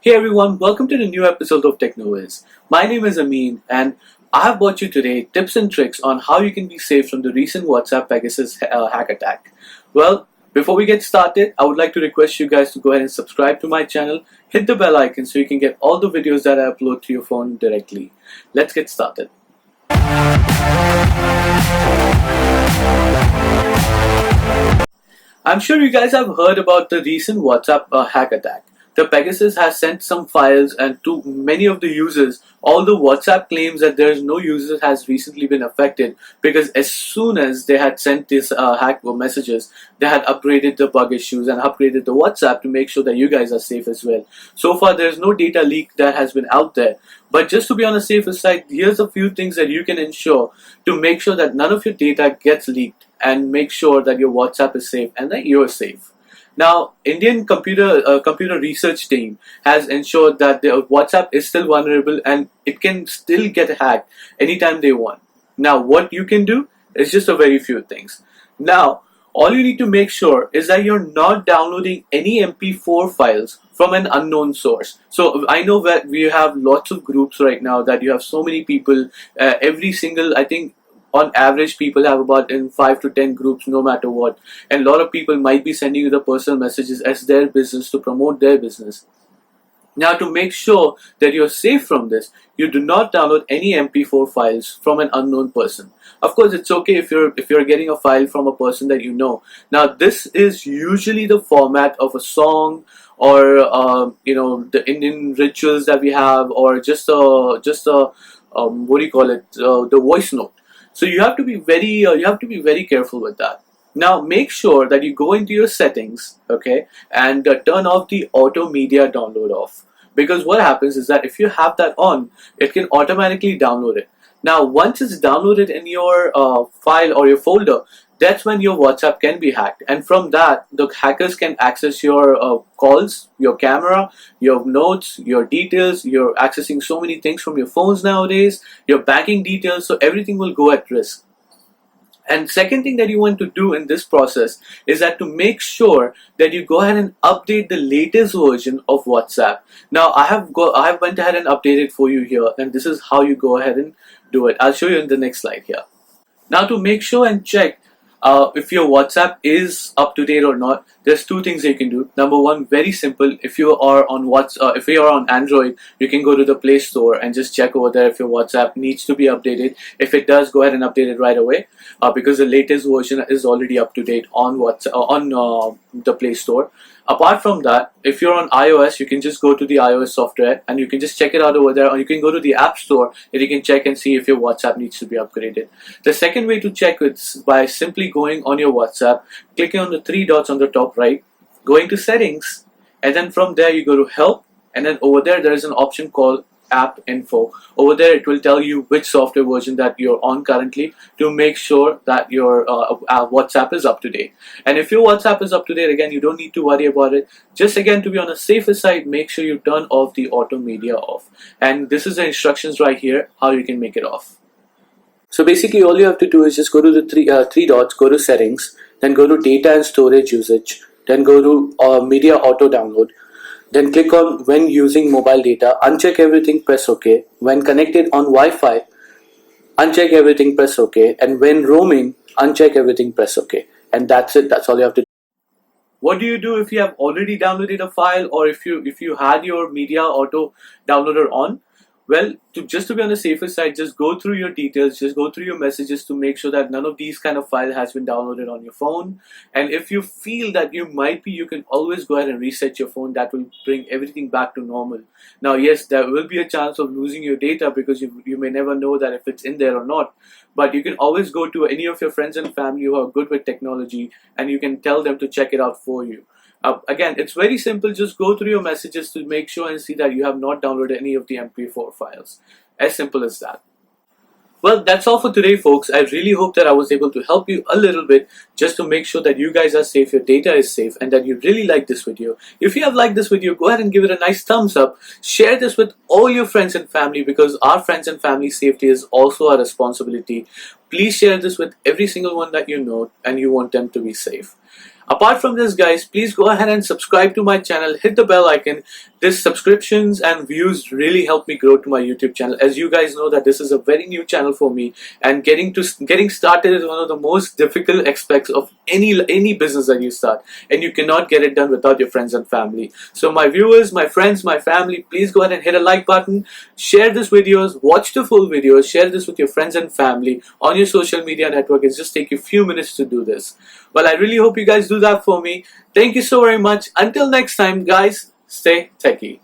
Hey everyone, welcome to the new episode of TechnoWiz. My name is Amin and I have brought you today tips and tricks on how you can be safe from the recent WhatsApp Pegasus hack attack. Well, before we get started, I would like to request you guys to go ahead and subscribe to my channel, hit the bell icon so you can get all the videos that I upload to your phone directly. Let's get started. I'm sure you guys have heard about the recent WhatsApp hack attack. The Pegasus has sent some files and to many of the users, although WhatsApp claims that there is no user has recently been affected because as soon as they had sent this hack messages, they had upgraded the bug issues and upgraded the WhatsApp to make sure that you guys are safe as well. So far, there's no data leak that has been out there. But just to be on the safer side, here's a few things that you can ensure to make sure that none of your data gets leaked and make sure that your WhatsApp is safe and that you're safe. Now, Indian computer research team has ensured that the WhatsApp is still vulnerable and it can still get hacked anytime they want. Now, what you can do is just a very few things. Now, all you need to make sure is that you're not downloading any MP4 files from an unknown source. So I know that we have lots of groups right now that you have so many people, every single, I think on average people have about in 5 to 10 groups no matter what, and a lot of people might be sending you the personal messages as their business to promote their business. Now, to make sure that you're safe from this, you do not download any MP4 files from an unknown person. Of course, it's okay if you're getting a file from a person that you know. Now, this is usually the format of a song or the Indian rituals that we have, or just a what do you call it, the voice note. So you have to be very careful with that. Now make sure that you go into your settings, okay, and turn off the auto media download off. Because what happens is that if you have that on, it can automatically download it. Now once it's downloaded in your file or your folder, that's when your WhatsApp can be hacked, and from that the hackers can access your calls, your camera, your notes, your details. You're accessing so many things from your phones nowadays, your banking details, so everything will go at risk. And second thing that you want to do in this process is that to make sure that you go ahead and update the latest version of WhatsApp. Now I have went ahead and updated for you here, and this is how you go ahead and do it. I'll show you in the next slide here. Now to make sure and check if your WhatsApp is up to date or not, there's two things that you can do. Number one, very simple. If you are on Android, you can go to the Play Store and just check over there if your WhatsApp needs to be updated. If it does, go ahead and update it right away because the latest version is already up to date on the Play Store. Apart from that, if you're on iOS, you can just go to the iOS software and you can just check it out over there, or you can go to the App Store and you can check and see if your WhatsApp needs to be upgraded. The second way to check is by simply going on your WhatsApp, clicking on the three dots on the top right, going to settings, and then from there you go to help, and then over there is an option called app info. Over there it will tell you which software version that you're on currently to make sure that your WhatsApp is up to date. And if your WhatsApp is up to date, again, you don't need to worry about it. Just again, to be on the safer side, make sure you turn off the auto media off. And this is the instructions right here how you can make it off. So basically all you have to do is just go to the three dots, go to settings, then go to data and storage usage, then go to media auto download. Then click on when using mobile data, uncheck everything, press OK. When connected on Wi-Fi, uncheck everything, press OK. And when roaming, uncheck everything, press OK. And that's it. That's all you have to do. What do you do if you have already downloaded a file, or if you had your media auto downloader on? Well, just to be on the safer side, just go through your details, just go through your messages to make sure that none of these kind of file has been downloaded on your phone. And if you feel that you can always go ahead and reset your phone. That will bring everything back to normal. Now, yes, there will be a chance of losing your data because you may never know that if it's in there or not. But you can always go to any of your friends and family who are good with technology, and you can tell them to check it out for you. Again, it's very simple. Just go through your messages to make sure and see that you have not downloaded any of the MP4 files. As simple as that. Well, that's all for today, folks. I really hope that I was able to help you a little bit just to make sure that you guys are safe, your data is safe, and that you really like this video. If you have liked this video, go ahead and give it a nice thumbs up. Share this with all your friends and family because our friends and family safety is also our responsibility. Please share this with every single one that you know and you want them to be safe. Apart from this, guys, please go ahead and subscribe to my channel, hit the bell icon. This subscriptions and views really help me grow to my YouTube channel. As you guys know that this is a very new channel for me, and getting started is one of the most difficult aspects of any business that you start, and you cannot get it done without your friends and family. So my viewers, my friends, my family, please go ahead and hit a like button, share this videos, watch the full videos, share this with your friends and family on your social media network. It's just take you a few minutes to do this. Well, I really hope you guys do that for me. Thank you so very much. Until next time, guys, stay techie.